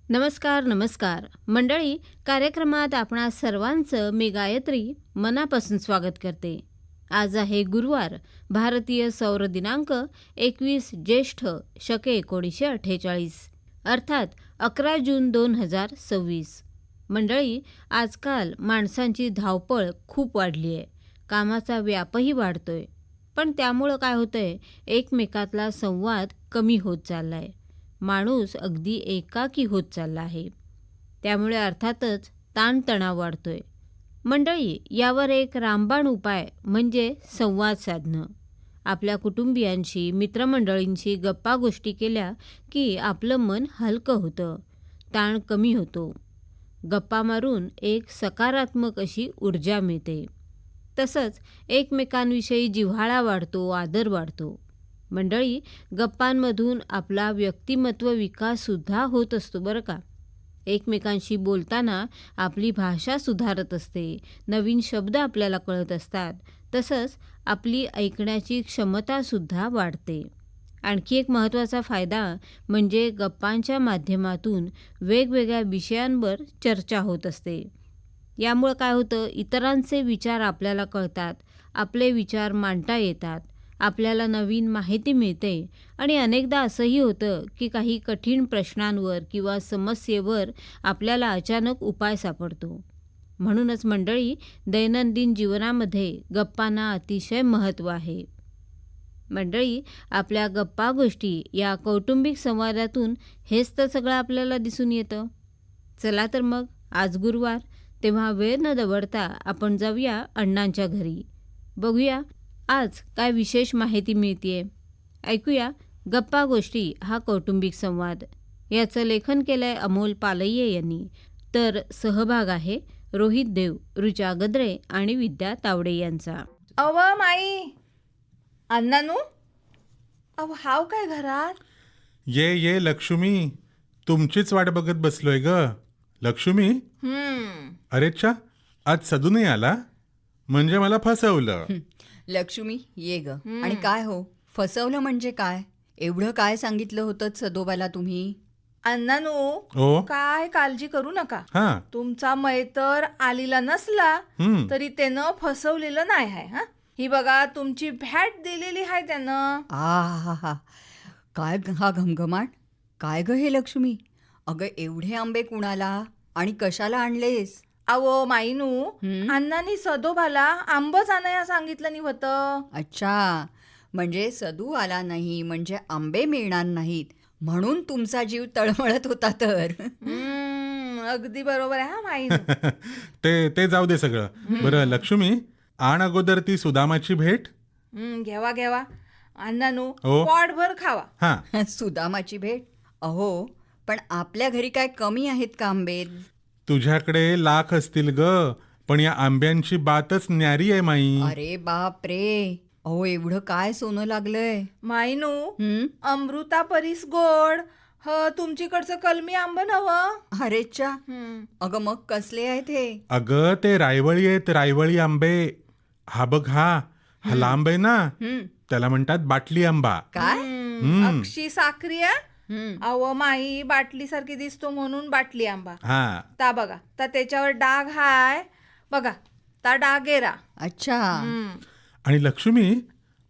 नमस्कार नमस्कार मंडळी, कार्यक्रमात आपणा सर्वांचं मी गायत्री मनापासून स्वागत करते. आज आहे गुरुवार, भारतीय सौर दिनांक 21 ज्येष्ठ शके 1948 अर्थात 11 जून 2026. मंडळी, आजकाल माणसांची धावपळ खूप वाढली आहे, कामाचा व्यापही वाढतोय. पण त्यामुळं काय होतंय, एकमेकातला संवाद कमी होत चालला आहे. माणूस अगदी एकाकी होत चालला आहे. त्यामुळे अर्थातच ताणतणाव वाढतोय. मंडळी, यावर एक रामबाण उपाय म्हणजे संवाद साधणं. आपल्या कुटुंबियांशी, मित्रमंडळींशी गप्पा गोष्टी केल्या की आपलं मन हलकं होतं, ताण कमी होतो. गप्पा मारून एक सकारात्मक अशी ऊर्जा मिळते. तसंच एकमेकांविषयी जिव्हाळा वाढतो, आदर वाढतो. मंडळी, गप्पांमधून आपला व्यक्तिमत्व विकाससुद्धा होत असतो बरं का. एकमेकांशी बोलताना आपली भाषा सुधारत असते, नवीन शब्द आपल्याला कळत असतात. तसंच आपली ऐकण्याची क्षमतासुद्धा वाढते. आणखी एक महत्त्वाचा फायदा म्हणजे गप्पांच्या माध्यमातून वेगवेगळ्या विषयांवर चर्चा होत असते. यामुळं काय होतं, इतरांचे विचार आपल्याला कळतात, आपले विचार मांडता येतात, आपल्याला नवीन माहिती मिळते. आणि अनेकदा असंही होतं की काही कठीण प्रश्नांवर किंवा समस्येवर आपल्याला अचानक उपाय सापडतो. म्हणूनच मंडळी, दैनंदिन जीवनामध्ये गप्पांना अतिशय महत्त्व आहे. मंडळी, आपल्या गप्पा गोष्टी या कौटुंबिक संवादातून हेच तर सगळं आपल्याला दिसून येतं. चला तर मग, आज गुरुवार, तेव्हा वेळ न दवडता आपण जाऊया अण्णांच्या घरी. बघूया आज काय विशेष माहिती मिळतेय. ऐकूया गप्पा गोष्टी हा कौटुंबिक संवाद. याचं लेखन केलंय अमोल पालये यांनी, तर सहभाग आहे रोहित देव, ऋचा गद्रे आणि विद्या तावडे यांचा. अव माई, अण्णानू, अव हाव काय घरात? ये लक्ष्मी, तुमचीच वाट बघत बसलोय ग. लक्ष्मी, अरे च्छा, आज सदू नाही आला म्हणजे मला फसवलं. लक्ष्मी, ये ग. आणि काय हो, फसवलं म्हणजे काय? एवढं काय सांगितलं होतं सदोबाला तुम्ही? अण्णानू, ओ काय काळजी करू नका. हा तुमचा मैतर आलेला नसला तरी त्यानं फसवलेलं नाही आहे. हा, ही बघा तुमची भेट दिलेली आहे त्यानं. हा, काय हा घमघमाट? काय ग हे लक्ष्मी? अगं, एवढे आंबे कुणाला आणि कशाला आणलेस? अहो माईनू, अण्णांनी सदोबाला आंबच आणायला सांगितलं नाही होतं. अच्छा, म्हणजे सदू आला नाही म्हणजे आंबे मिळणार नाहीत म्हणून तुमचा जीव तळमळत होता तर. अगदी बरोबर आहे हा माईनू. ते जाऊ दे सगळं. बरं लक्ष्मी, आण अगोदर ती सुदामाची भेट. घेवा अण्णानू, हो. पोटभर खावा. हा, सुदामाची भेट? अहो, पण आपल्या घरी काय कमी आहेत का आंबे? तुझ्याकडे लाख असतील ग, पण या आंब्यांची बातच न्यारी आहे माई. अरे बाप रे, अहो एवढं काय सोनं लागलंय? माईनू, अमृता परीस गोड तुमच्याकडचं कलमी आंब नवं. अरेच्या, अगं मग कसले आहेत हे? अगं, ते रायवळी आहेत, रायवळी आंबे. हा बघ, हा लांब आहे ना, त्याला म्हणतात बाटली आंबा. काय? अक्षी साखरी आहे. अहो माई, बाटली सारखी दिसतो म्हणून बाटली आंबा. हा, ता बघा, ता त्याच्यावर डाग हाय बघा, ता डागेरा. अच्छा. आणि लक्ष्मी,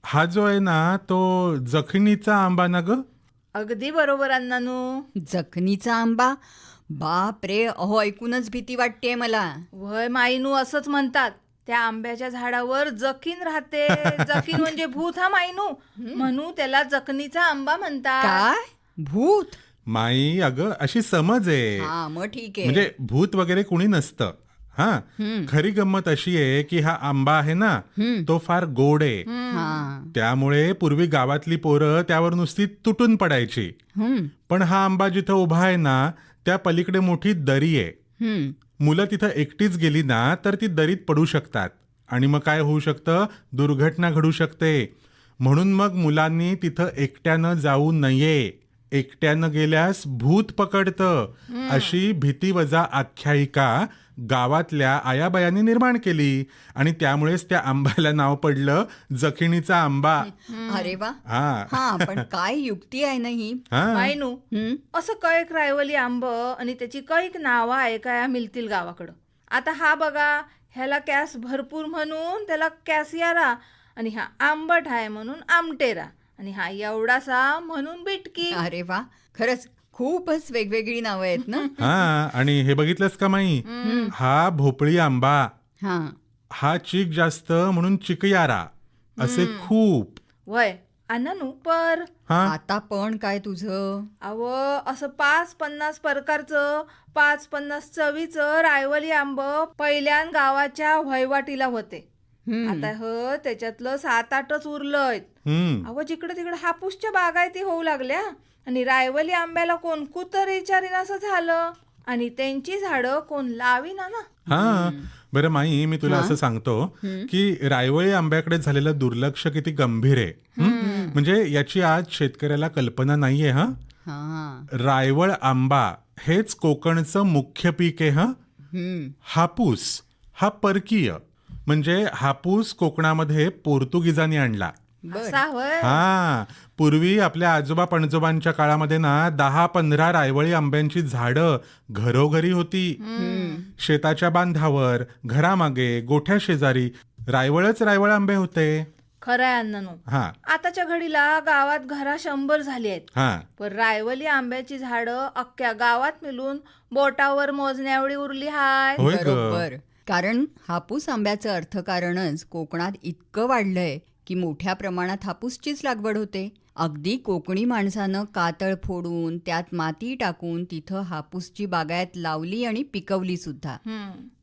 हा जो आहे ना तो जखणीचा आंबा ना ग. अगदी बरोबर अण्णानू. जखनीचा आंबा? बाप रे, अहो ऐकूनच भीती वाटतेय मला. वय माईनू, असंच म्हणतात. त्या आंब्याच्या झाडावर जखीन राहते. जखीन म्हणजे भूत हा माईनू, म्हणून त्याला जखनीचा आंबा म्हणतात. काय? भूत? माई, अगं अशी समज आहे. हा, मग ठीक आहे. म्हणजे भूत वगैरे कुणी नसतं. हा, खरी गंमत अशी आहे की हा आंबा आहे ना तो फार गोड आहे. हा. त्यामुळे पूर्वी गावातली पोरं त्यावर नुसती तुटून पडायची. पण हा आंबा जिथं उभा आहे ना त्या पलीकडे मोठी दरी आहे. मुलं तिथं एकटीच गेली ना तर ती दरीत पडू शकतात आणि मग काय होऊ शकतं, दुर्घटना घडू शकते. म्हणून मग मुलांनी तिथं एकट्यानं जाऊ नये. एकट्यानं गेल्यास भूत पकडतं, अशी भीतीवजा आख्यायिका गावातल्या आयाबायांनी निर्माण केली आणि त्यामुळेच त्या आंब्याला नाव पडलं जखिणीचा आंबा. अरे वा. हा हा पण काय युक्ती आहे ना ही. हा मायनू हं? असं कैक रायवली आंब आणि त्याची कैक नावं ऐकाया मिळतील गावाकडं. आता हा बघा, ह्याला कॅस भरपूर म्हणून त्याला कॅसियारा, आणि हा आंबट आहे म्हणून आमटेरा, आणि हा एवढासा म्हणून बिटकी. अरे वा, खरंच खूपच वेगवेगळी नावं आहेत ना. हा आणि हे बघितलंस का माई, हा भोपळी आंबा, हा. हा चीक जास्त म्हणून चिकयारा, असे खूप. वय अण्णानू पर हा आता पण काय तुझं. अव असं 5-50 प्रकारचं 5-50 चवीचं रायवली आंब पहिल्यान गावाच्या वहिवाटीला होते. आता त्याच्यातलं 7-8च उरलंय. अव जिकडे तिकडे हापूसच्या बागायती होऊ लागल्या आणि रायवली आंब्याला कोण कुतर विचारीन असं झालं, आणि त्यांची झाडं कोण लावीना ना. हा बरं माई, मी तुला असं सांगतो की रायवळी आंब्याकडे झालेलं दुर्लक्ष किती गंभीर आहे. म्हणजे याची आज शेतकऱ्याला कल्पना नाहीये. हा हा. रायवळ आंबा हेच कोकणचं मुख्य पीक आहे. हापूस हा परकीय, म्हणजे हापूस कोकणामध्ये पोर्तुगीजांनी आणला. असा होय. हा पूर्वी आपल्या आजोबा पणजोबांच्या काळामध्ये ना 10-15 रायवळी आंब्यांची झाडं घरोघरी होती. शेताच्या बांधावर, घरामागे, गोठ्या शेजारी रायवळ आंबे होते. खरंय अण्णानू. हा आताच्या घडीला गावात घरा 100 झाली आहेत, हा पण रायवली आंब्याची झाडं अख्ख्या गावात मिळून बोटावर मोजण्याएवढी उरली हाय. होय ग. बरोबर. कारण हापूस आंब्याचं अर्थकारणच कोकणात इतकं वाढलंय की मोठ्या प्रमाणात हापूसचीच लागवड होते. अगदी कोकणी माणसानं कातळ फोडून त्यात माती टाकून तिथं हापूसची बागायत लावली आणि पिकवली सुद्धा.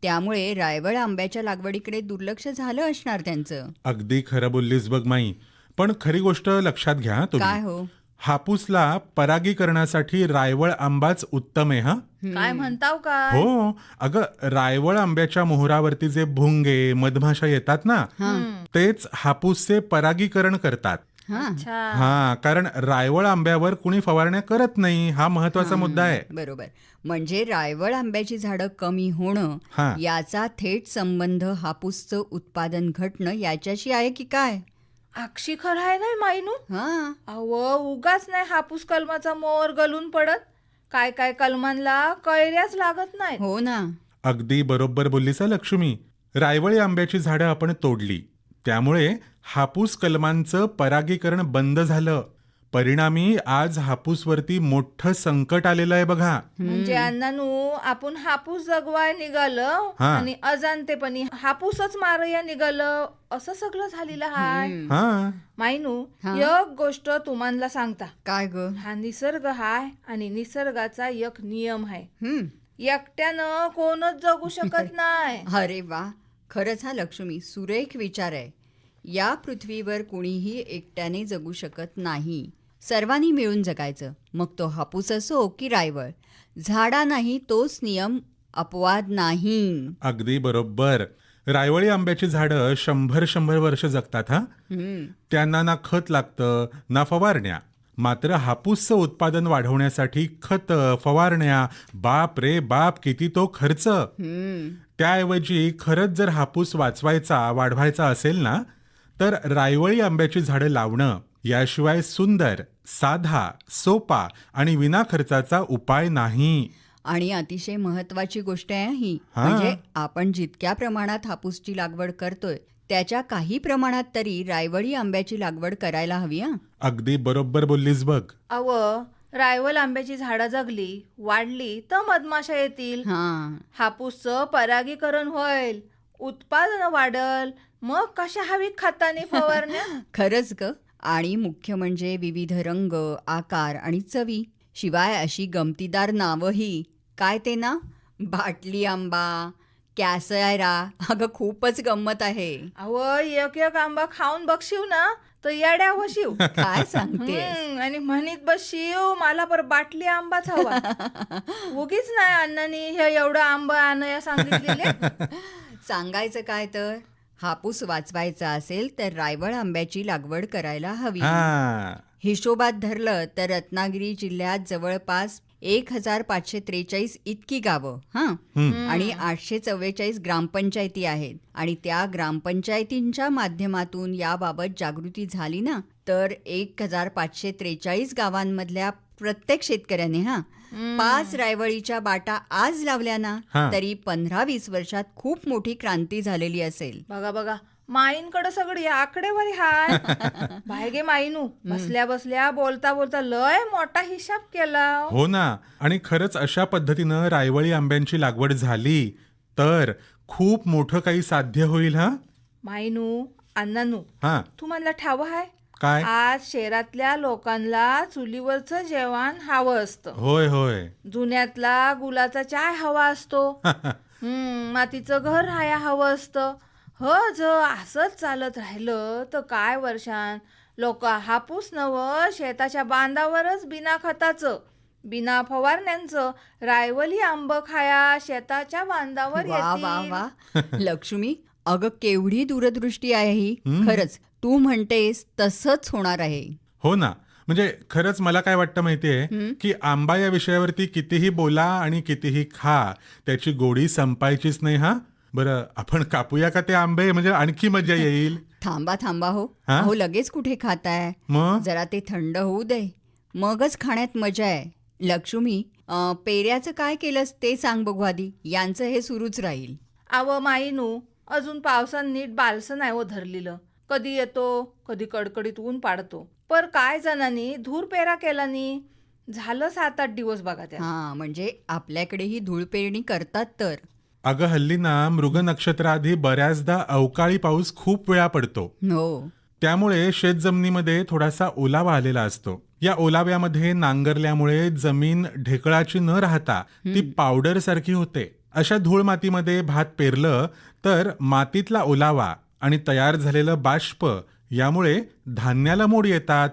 त्यामुळे रायवळ आंब्याच्या लागवडीकडे दुर्लक्ष झालं असणार त्यांचं. अगदी खरं बोललीस बघ माई. पण खरी गोष्ट लक्षात घ्या काय तुम्ही, हो. हापूसला परागीकरणासाठी रायवळ आंबाच उत्तम आहे. हा काय म्हणताव काय? हो अगं, रायवळ आंब्याच्या मोहरावरती जे भुंगे मधमाशा येतात ना, तेच हापूसचे परागीकरण करतात. हा. अच्छा. हा कारण रायवळ आंब्यावर कुणी फवारण्या करत नाही, हा महत्वाचा मुद्दा आहे. बरोबर. म्हणजे रायवळ आंब्याची झाडं कमी होणं हा. याचा थेट संबंध हापूसचं उत्पादन घटणं याच्याशी आहे की काय. अक्षी खरं आहे ना मायनू. हा. अव उगाच नाही हापूस कलमाचा मोर गलून पडत. काय काय कलमांना कैऱ्याच लागत नाही. हो ना. अगदी बरोबर बोललीस हं, लक्ष्मी. रायवळी आंब्याची झाडं आपण तोडली, त्यामुळे हापूस कलमांचं परागीकरण बंद झालं. परिणामी आज हापूसवरती मोठं संकट आलेलं आहे बघा. म्हणजे अण्णानू, आपण हापूस जगवाय निघालं हा. आणि अजाणतेपणी हापूसच मारया निघालं, असं सगळं झालेलं हाय. हा मायनू, हा. एक गोष्ट तुम्हाला सांगता. काय ग. हा निसर्ग हाय आणि निसर्गाचा एक नियम आहे. हम्म. एकट्यानं कोणच जगू शकत नाही. अरे वा, खरंच हा लक्ष्मी सुरेख विचार आहे. या पृथ्वीवर कुणीही एकट्याने जगू शकत नाही. सर्वांनी मिळून जगायचं, मग तो हापूस असो की रायवळ. झाडा नाही तोच नियम, अपवाद नाही. अगदी बरोबर. रायवळी आंब्याची झाडं 100 वर्ष जगतात. हा त्यांना ना खत लागतं ना फवारण्या. मात्र हापूसचं उत्पादन वाढवण्यासाठी खत, फवारण्या, बाप रे बाप किती तो खर्च. त्याऐवजी खरंच जर हापूस वाढवायचा असेल ना, तर रायवळी आंब्याची झाडं लावणं याशिवाय सुंदर, साधा, सोपा आणि विना खर्चाचा उपाय नाही. आणि अतिशय महत्वाची गोष्ट आहे ही. हा. म्हणजे आपण जितक्या प्रमाणात हापूसची लागवड करतोय त्याच्या काही प्रमाणात तरी रायवळी आंब्याची लागवड करायला हवी. हा. अगदी बरोबर बोललीस बघ. अव रायवल आंब्याची झाडं जगली, वाढली तर मधमाशा येतील, हा. हापूसचं परागीकरण होईल, उत्पादन वाढल, मग कशा हवी खताने फवारण्या. खरंच ग. आणि मुख्य म्हणजे विविध रंग, आकार आणि चवी. शिवाय अशी गमतीदार नावंही. काय ते ना, बाटली आंबा, कॅसयारा. अगं खूपच गंमत आहे. अव एक एक आंबा खाऊन बघशीव ना तर येड्या वशीव. काय सांगते. आणि म्हणीत बसशीव मला पर बाटली आंबाच हवा. उगीच नाही अण्णांनी हे एवढं आंबा आणया सांगितलेले. सांगायचं काय तर, हापूस वाचवायचा असेल तर रायवळ आंब्याची लागवड करायला हवी. हा हिशोबात धरलं तर रत्नागिरी जिल्ह्यात जवळपास 1543 इतकी गावं हां आणि 844 ग्रामपंचायती आहेत आणि त्या ग्रामपंचायतींच्या माध्यमातून याबाबत जागृती झाली ना तर 1543 गावांमधल्या प्रत्येक शेतकऱ्याने 5 रायवळीच्या बाटा आज लावल्या ना हा. तरी 15-20 वर्षात खूप मोठी क्रांती झालेली असेल. बघा बघा माईंकडे सगळी आकडेवारी हाय. बाय गे माईनू, बसल्या बसल्या बोलता बोलता लय मोठा हिसाब केला. हो ना. आणि खरंच अशा पद्धतीनं रायवळी आंब्यांची लागवड झाली तर खूप मोठं काही साध्य होईल. हा माईनू, अण्णानू, हा तुम्हाला ठाव आहे काय? आज शहरातल्या लोकांना चुलीवरचं जेवण हवं असतं. होय होय. जुन्यातला गुलाचा चाय हवा असतो. मातीचं घर राहाया हवं असतं. जर असंच चालत राहिलं तर काय वर्षान लोक हापूस नवं शेताच्या बांधावरच बिना खताचं बिना फवारण्यांचं रायवली आंब खाया शेताच्या बांधावर वा वा येतील. वा लक्ष्मी, अगं केवढी दूरदृष्टी आहे ही. खरंच तू म्हणतेस तसंच होणार आहे. हो ना. म्हणजे खरंच मला काय वाटतं माहितीये की आंबा या विषयावरती कितीही बोला आणि कितीही खा त्याची गोडी संपायचीच नाही. हा बरं, आपण कापूया का ते आंबे? म्हणजे आणखी मजा येईल. थांबा हो. हा? अहो लगेच कुठे खाताय? मग जरा ते थंड होऊ दे, मगच खाण्यात मजा आहे. लक्ष्मी, पेऱ्याचं काय केलंस ते सांग बघू आधी. यांचं हे सुरूच राहील. अव माईनू, अजून पावसानं नीट बालसं नाही धरलेलं. कधी येतो कधी कडकडीत ऊन पाडतो. पर काय जणांनी धूर पेरा केलानी झालं 7-8 दिवस बघा त्या. हा म्हणजे आपल्याकडेही धूळ पेरणी करतात तर. अगं हल्ली ना मृग नक्षत्राआधी बऱ्याचदा अवकाळी पाऊस खूप वेळा पडतो. हो. त्यामुळे शेतजमिनीमध्ये थोडासा ओलावा आलेला असतो. या ओलाव्यामध्ये नांगरल्यामुळे जमीन ढेकळाची न राहता ती पावडर सारखी होते. अशा धूळ मातीमध्ये भात पेरलं तर मातीतला ओलावा आणि तयार झालेलं बाष्प यामुळे धान्याला मोड येतात.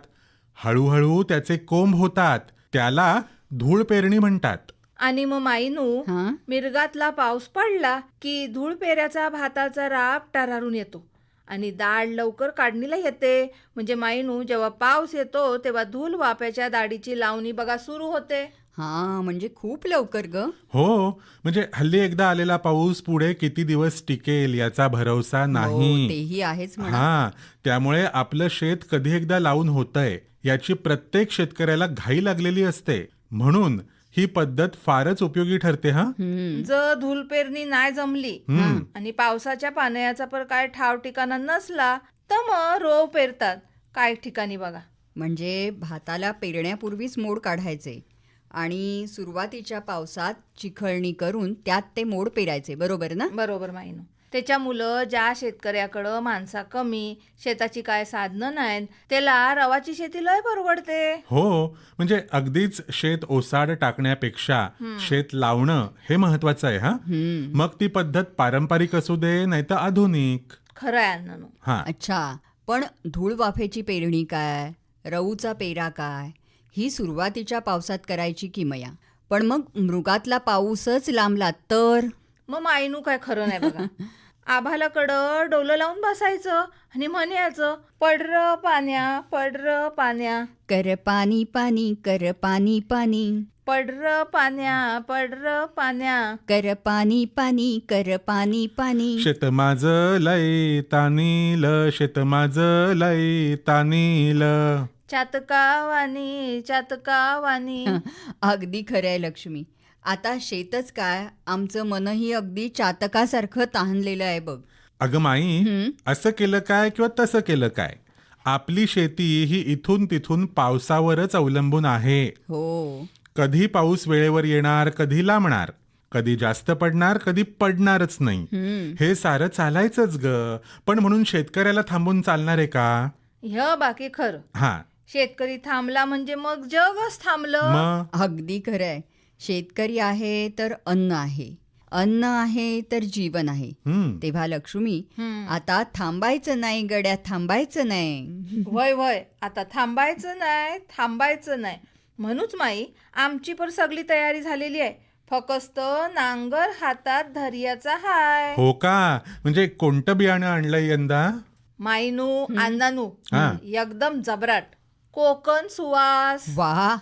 हळूहळू त्याचे कोंब होतात. त्याला धूळ पेरणी म्हणतात. आणि मग माईनू, हा? मिरगातला पाऊस पडला की धूळ पेऱ्याचा भाताचा राब टरारून येतो आणि दाढ लवकर काढणीला येते. म्हणजे माईनू, जेव्हा पाऊस येतो तेव्हा धूल वाप्याच्या दाढीची लावणी बघा सुरू होते. हा म्हणजे खूप लवकर ग. हो, म्हणजे हल्ली एकदा आलेला पाऊस पुढे किती दिवस टिकेल याचा भरवसा हो, नाही. तेही आहेच म्हणा. हा, त्यामुळे आपलं शेत कधी एकदा लावून होतंय याची प्रत्येक शेतकऱ्याला घाई लागलेली असते. म्हणून ही पद्धत फारच उपयोगी ठरते. हा जर धूल पेरणी नाही जमली आणि पावसाच्या पाण्याचा पर काय ठाव ठिकाणा नसला तर मग रोव पेरतात काय ठिकाणी बघा. म्हणजे भाताला पेरण्यापूर्वीच मोड काढायचे आणि सुरुवातीच्या पावसात चिखळणी करून त्यात ते मोड पेरायचे. बरोबर ना? बरोबर माईनू. त्याच्यामुळं ज्या शेतकऱ्याकडं माणसा कमी, शेताची काय साधनं नाहीत, त्याला रवाची शेती लय परवडते. हो, म्हणजे अगदीच शेत ओसाड टाकण्यापेक्षा शेत लावणं हे महत्वाचं आहे. हा मग ती पद्धत पारंपरिक असू दे नाही तर आधुनिक. खरं आहे अण्णानू. हा अच्छा, पण धूळ वाफेची पेरणी काय, रऊचा पेरा काय, ही सुरुवातीच्या पावसात करायची किमया. पण मग मृगातला पाऊसच लांबला तर? मग माईनू काय खरं नाही बघा. आभालाकडं डोलं लावून बसायचं आणि म्हणायचं, पडर पाण्या पडर पाण्या, कर पाणी पाणी कर पाणी पाणी, पडर पाण्या पडर पाण्या. कर पाणी पाणी कर पाणी पाणी. शेत माझं लय तानील, शेत माझं लय तानील. चातकावानी चातकावानी. अगदी खरं आहे लक्ष्मी. आता शेतच काय, आमचं मनही अगदी चातकासारखं तहानलेलं आहे बघ. अगं माई, असं केलं काय किंवा तसं केलं काय, आपली शेती ही इथून तिथून पावसावरच अवलंबून आहे. हो. कधी पाऊस वेळेवर येणार, कधी लांबणार, कधी जास्त पडणार, कधी पडणारच नाही. हे सारं चालायचंच ग. पण म्हणून शेतकऱ्याला थांबून चालणार आहे का? बाकी खरं. हा शेतकरी थांबला म्हणजे मग जगच थांबलं. मग अगदी खरं आहे. शेतकरी आहे तर अन्न आहे, अन्न आहे तर जीवन आहे. तेव्हा लक्ष्मी, आता थांबायचं नाही गड्या, थांबायचं नाही. वय वय, आता थांबायचं नाही. म्हणूच माई, आमची पण सगळी तयारी झालेली आहे. फक्त नांगर हातात धर्याचा हाय. हो का? म्हणजे कोणतं बियाणं आणलंय यंदा? माईनू, अण्णानू, हा. एकदम जबराट कोकण सुवास. वा,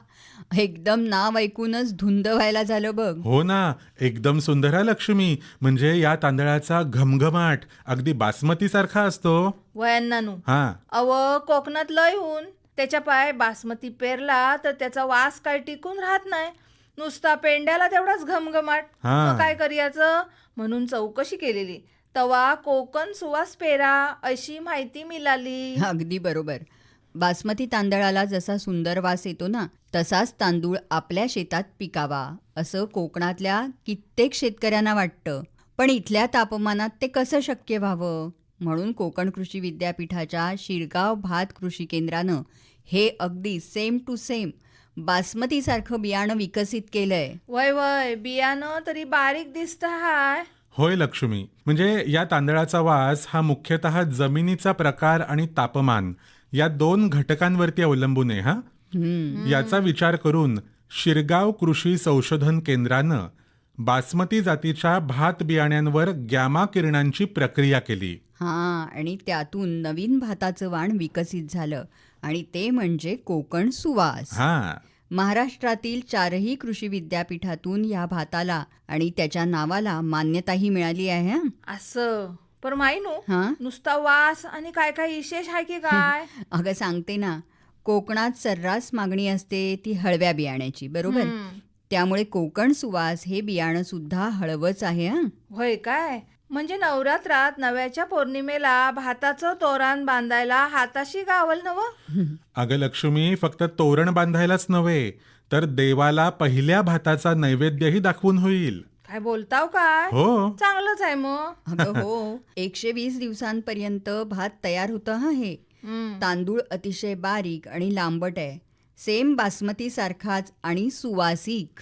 एकदम नाव ऐकूनच धुंद व्हायला झालं बघ. हो ना, एकदम सुंदर आहे लक्ष्मी. म्हणजे या तांदळाचा घमघमाट अगदी बासमती सारखा असतो. वयांनानू हा, अव कोकणात लय ऊन, त्याच्या पाय बासमती पेरला तर त्याचा वास काय टिकून राहत नाही. नुसता पेंड्याला तेवढाच घमघमाट. हा. मग काय करूयाचं म्हणून चौकशी केलेली, तवा कोकण सुवास पेरा अशी माहिती मिळाली. अगदी बरोबर. बासमती तांदळाला जसा सुंदर वास येतो ना, तसाच तांदूळ आपल्या शेतात पिकावा असं कोकणातल्या कित्येक शेतकऱ्यांना वाटतं. पण इथल्या तापमानात ते कसं शक्य व्हावं, म्हणून कोकण कृषी विद्यापीठाच्या शिरगाव भात कृषी केंद्रानं हे अगदी सेम टू सेम बासमतीसारखं बियाणं विकसित केलंय. वय वय, बियाणं तरी बारीक दिसत हाय. होय लक्ष्मी. म्हणजे या तांदळाचा वास हा मुख्यतः जमिनीचा प्रकार आणि तापमान या 2 घटकांवरती अवलंबून आहे. हा, याचा विचार करून शिरगाव कृषी संशोधन केंद्रानं बासमती जातीच्या भात बियाण्यांवर गॅमा किरणांची प्रक्रिया केली. हां, आणि त्यातून नवीन भाताचं वाण विकसित झालं आणि ते म्हणजे कोकण सुवास. हा, महाराष्ट्रातील 4ही कृषी विद्यापीठातून या भाताला आणि त्याच्या नावाला मान्यताही मिळाली आहे. हं. असं पर मायनू, हां, नुसता वास आणि काय काय विशेष आहे की काय? अगं सांगते ना, कोकणात सर्रास मागणी असते ती हळव्या बियाण्याची, बरोबर. त्यामुळे कोकण सुवास हे बियाणं सुद्धा हळवच आहे. हं. होय काय? म्हणजे नवरात्रात नव्याच्या पौर्णिमेला भाताचं तोरण बांधायला हाताशी गावल नव. अगं लक्ष्मी, फक्त तोरण बांधायलाच नव्हे तर देवाला पहिल्या भाताचा नैवेद्यही दाखवून होईल. काय बोलताव काय? हो, चांगलंच आहे मग. अगं हो, 120 दिवसांपर्यंत भात तयार होतं. हा, हे तांदूळ अतिशय बारीक आणि लांबट आहे, सेम बासमती सारखाच आणि सुवासिक.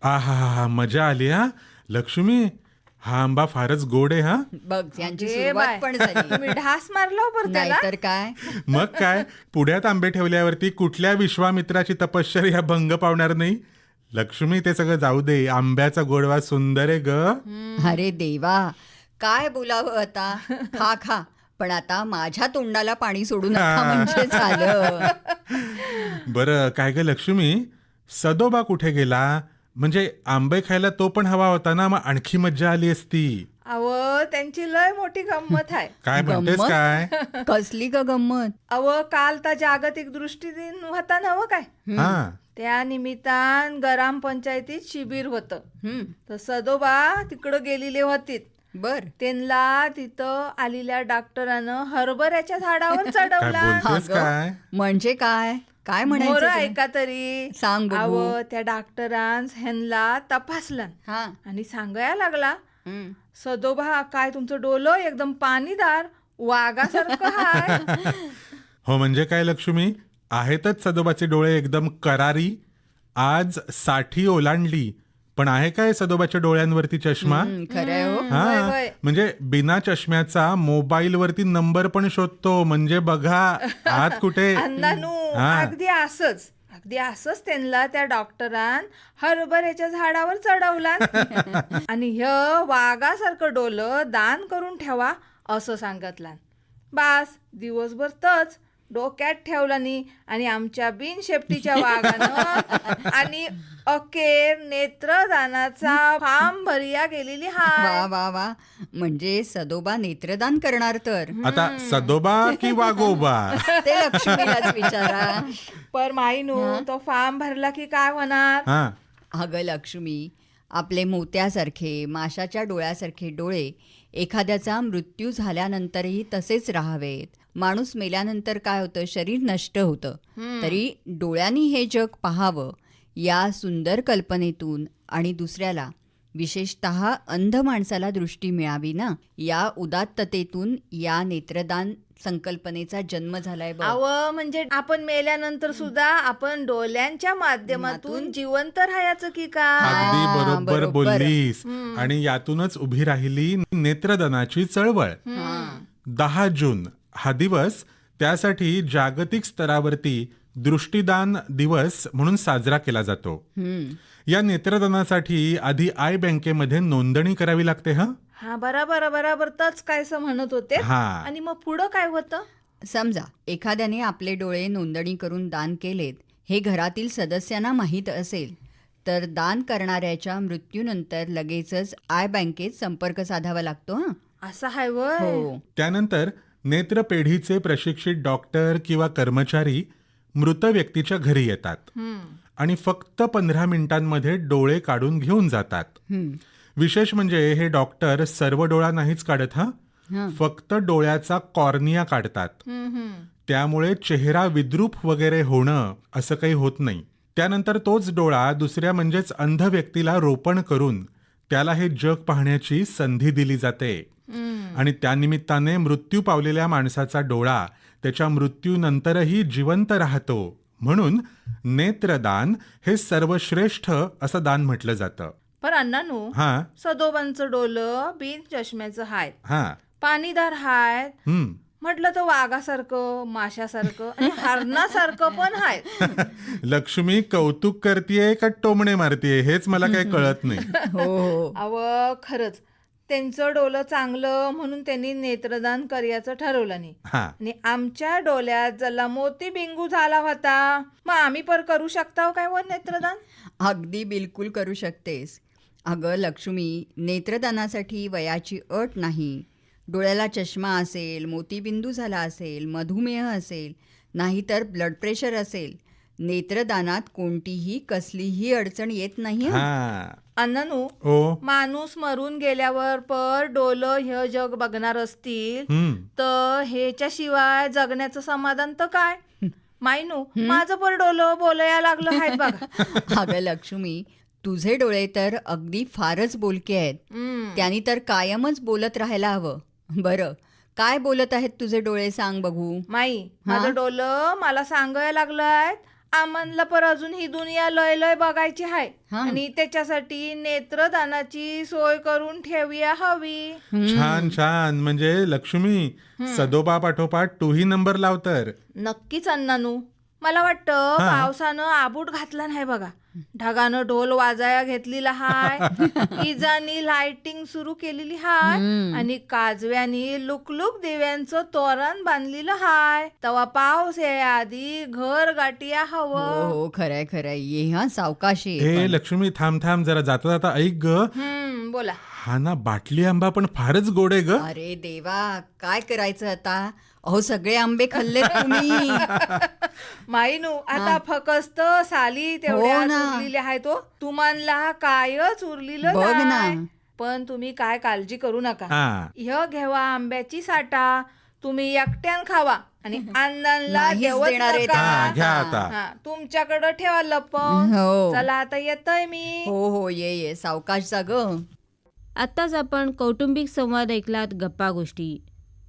आहा, मजा आली. हा लक्ष्मी, हा आंबा फारच गोड आहे. हा, बघ, यांची अगे सुरुवात बाय. पण झाली. तुम्ही ढास मारला पर त्याला. नाहीतर काय. मग काय, पुढ्यात आंबे ठेवल्यावरती कुठल्या विश्वामित्राची तपश्चर्या भंग पावणार नाही. लक्ष्मी, ते सगळं जाऊ दे, आंब्याचा गोडवा सुंदर आहे ग. अरे देवा, काय बोलावं आता. खा खा, पण आता माझ्या तोंडाला पाणी सोडू नका म्हणजे झालं. बरं, काय ग लक्ष्मी, सदोबा कुठे गेला? म्हणजे आंबे खायला तो पण हवा होता ना, मग आणखी मज्जा आली असती. अव त्यांची लय मोठी गंमत आहे. काय म्हणतेस गंमत? काय? कसली ग गंमत. अव काल तर जागतिक दृष्टी दिन होता नव काय? हा, त्या निमित्तान ग्राम पंचायतीत शिबिर होतं. हं, तर सदोबा तिकडं गेलेले होतीत. बर. त्यांना तिथं आलेल्या डॉक्टरानं हरभऱ्याच्या झाडावर काय चढवला. बोलतेस अगं. काय? म्हणजे काय काय मोर म्हणायचं तुला? ऐका तरी. सांग बघू. अव त्या डॉक्टरांस ह्यांना तपासला हा. आणि सांगायला लागला, हं. सदोबा काय तुमचं डोलं एकदम पाणीदार वाघासारखं हाय. हो, म्हणजे काय लक्ष्मी, आहेतच सदोबाचे डोळे एकदम करारी. आज 60 ओलांडली, पण आहे काय सदोबाच्या डोळ्यांवरती चष्मा? खरंय हो. वय, हा, वय. म्हणजे बिना चष्म्याचा मोबाईल वरती नंबर पण शोधतो. म्हणजे बघा आत कुठे. अंदानू हा. अगदी असंच त्यांना त्या डॉक्टरान हरभऱ्याच्या झाडावर चढवला आणि ह्य वाघासारखं डोलं दान करून ठेवा असं सांगितलं. बास दिवसभर तच डोक्यात ठेवला नी आणि आमच्या बिनशेपटीच्या वाघानं आणि अखेर नेत्रदानाचा फॉर्म भरिया गेलेली वा हाय. वा वा, म्हणजे सदोबा नेत्रदान करणार तर. आता सदोबा की वाघोबा? ते लक्ष्मीलाच विचारा. पर माईनू तो फॉर्म भरला की काय होणार? हा, अगं लक्ष्मी, आपले मोत्यासारखे माशाच्या डोळ्यासारखे डोळे एखाद्याचा मृत्यू झाल्यानंतरही तसेच राहावेत. माणूस मेल्यानंतर काय होतं, शरीर नष्ट होतं, तरी डोळ्यांनी हे जग पाहावं या सुंदर कल्पनेतून आणि दुसऱ्याला विशेषतः अंध माणसाला दृष्टी मिळावी ना, या उदात्ततेतून या नेत्रदान संकल्पनेचा जन्म झालाय बघ. अव म्हणजे आपण मेल्यानंतर सुद्धा आपण डोळ्यांच्या माध्यमातून जिवंत राहायचं की काय? अगदी बरोबर बरोबर. बोललीस. आणि यातूनच उभी राहिली नेत्रदानाची चळवळ. 10 जून हा दिवस त्यासाठी जागतिक स्तरावरती दृष्टीदान दिवस म्हणून साजरा केला जातो. या नेत्रदानासाठी आधी आय बँकेमध्ये नोंदणी करावी लागते. हा बराबर तच काय म्हणत होते. हा. आणि मग पुढं काय होतं? समजा एखाद्याने आपले डोळे नोंदणी करून दान केलेत हे घरातील सदस्यांना माहीत असेल तर दान करणाऱ्याच्या मृत्यूनंतर लगेचच आय बँकेत संपर्क साधावा लागतो हं. असं हाय वय. हो. त्यानंतर नेत्रपेढीचे प्रशिक्षित डॉक्टर किंवा कर्मचारी मृत व्यक्तीच्या घरी येतात हम्म. आणि फक्त 15 मिनिटांमध्ये डोळे काढून घेऊन जातात. हं. विशेष म्हणजे हे डॉक्टर सर्व डोळा नाहीच काढत हा, हं. फक्त डोळ्याचा कॉर्निया काढतात. हम्म. त्यामुळे चेहरा विद्रूप वगैरे होणं असं काही होत नाही. त्यानंतर तोच डोळा दुसऱ्या म्हणजेच अंध व्यक्तीला रोपण करून त्याला हे जग पाहण्याची संधी दिली जाते. आणि त्यानिमित्ताने मृत्यू पावलेल्या माणसाचा डोळा त्याच्या मृत्यूनंतरही जिवंत राहतो. म्हणून नेत्रदान हे सर्वश्रेष्ठ असं दान म्हटलं जातं. पण अण्णानू, हा सदोबांचं डोलं बिन चष्म्याचं हाय, हा पाणीदार हाय, म्हटलं तर वाघासारखं, माशासारखं आणि हरणासारखं पण हाय. लक्ष्मी कौतुक करतीये का टोमणे मारतीये हेच मला काही कळत नाही. हो हो. अव खरंच त्यांचं डोलं चांगलं म्हणून त्यांनी नेत्रदान करायचं ठरवलं नाही. हा आणि आमच्या डोल्यात जला मोती बिंगू झाला होता, मग आम्ही पण करू शकता काय व नेत्रदान? अगदी बिलकुल करू शकतेस. अगं लक्ष्मी, नेत्रदानासाठी वयाची अट नाही. डोळ्याला चष्मा असेल, मोतीबिंदू झाला असेल, मधुमेह असेल, नाहीतर ब्लड प्रेशर असेल, नेत्रदानात कोणतीही कसलीही अडचण येत नाही हं. हा अण्णानू, ओ माणूस मरून गेल्यावर पर डोलं हे जग बघणार असतील तर ह्याच्याशिवाय जगण्याचं समाधान तर काय? मायनू, माझं पर डोलं बोलायला लागलं आहे बघा. अगं लक्ष्मी, तुझे डोळे तर अगदी फारच बोलके आहेत. त्यांनी तर कायमच बोलत राहायला हवं. बरं, काय बोलत आहेत तुझे डोळे सांग बघू. माई, माझं डोलं मला सांगायला लागलंय आम्हाला पर अजून ही दुनिया लय लय बघायची आहे आणि त्याच्यासाठी नेत्रदानाची सोय करून ठेवूया हवी. छान छान. म्हणजे लक्ष्मी, सदोबा पाठोपाठ तूही नंबर लाव तर. नक्कीच अण्णानू. मला वाटतं पावसानं आबूट घातला नाही बघा, ढगानं ढोल वाजाया घेतलेला हाय, इजानी लाइटिंग सुरू केलेली हाय आणि काजव्यानी लुकलुक दिव्यांचं तोरण बांधलेलं हाय. तवा पाऊस याआधी घर गाठीया हवं. हो खरंय खरंय. ये हा सावकाशी. हे लक्ष्मी, थांब थांब जरा, जाता जाता ऐक ग. बोला. हा ना, बाटली आंबा पण फारच गोड आहे ग. अरे देवा, काय करायचं आता. अहो सगळे आंबे खाल्ले तुम्ही. माईनू, आता फकस्त साली तेवढ्या हो ना. उरलेल्या आहेत तो, तुम्हाला कायच उरलेलं बघ ना. नाही. पण तुम्ही काय काळजी करू नका. हा ह्य घेवा आंब्याची साठा, तुम्ही एकट्यान खावा आणि अण्णांना नाहीच देवच देणार आहेत नका. हा, घ्या आता. हा, तुमच्याकडं ठेवा लपवून. हो. चला आता येतोय मी. हो हो, ये ये सावकाश जा ग. आत्ताच आपण कौटुंबिक संवाद ऐकलात, गप्पा गोष्टी.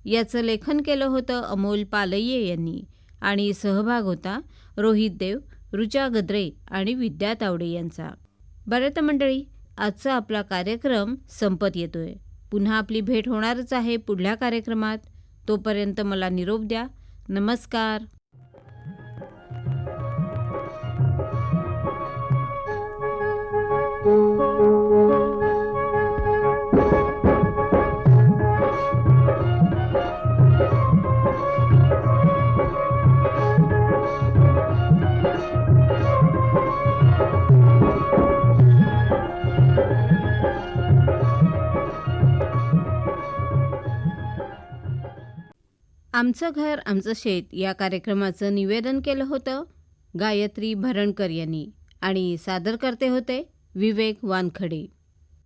याचं लेखन केलं होतं अमोल पालये यांनी आणि सहभाग होता रोहित देव, ऋचा गद्रे आणि विद्या तावडे यांचा. बरं तर मंडळी, आजचा आपला कार्यक्रम संपत येतोय. पुन्हा आपली भेट होणारच आहे पुढल्या कार्यक्रमात. तोपर्यंत मला निरोप द्या. नमस्कार. आमचं घर आमचं शेत या कार्यक्रमाचं निवेदन केलं होतं गायत्री भरणकर यांनी आणि सादर करते होते विवेक वानखडे.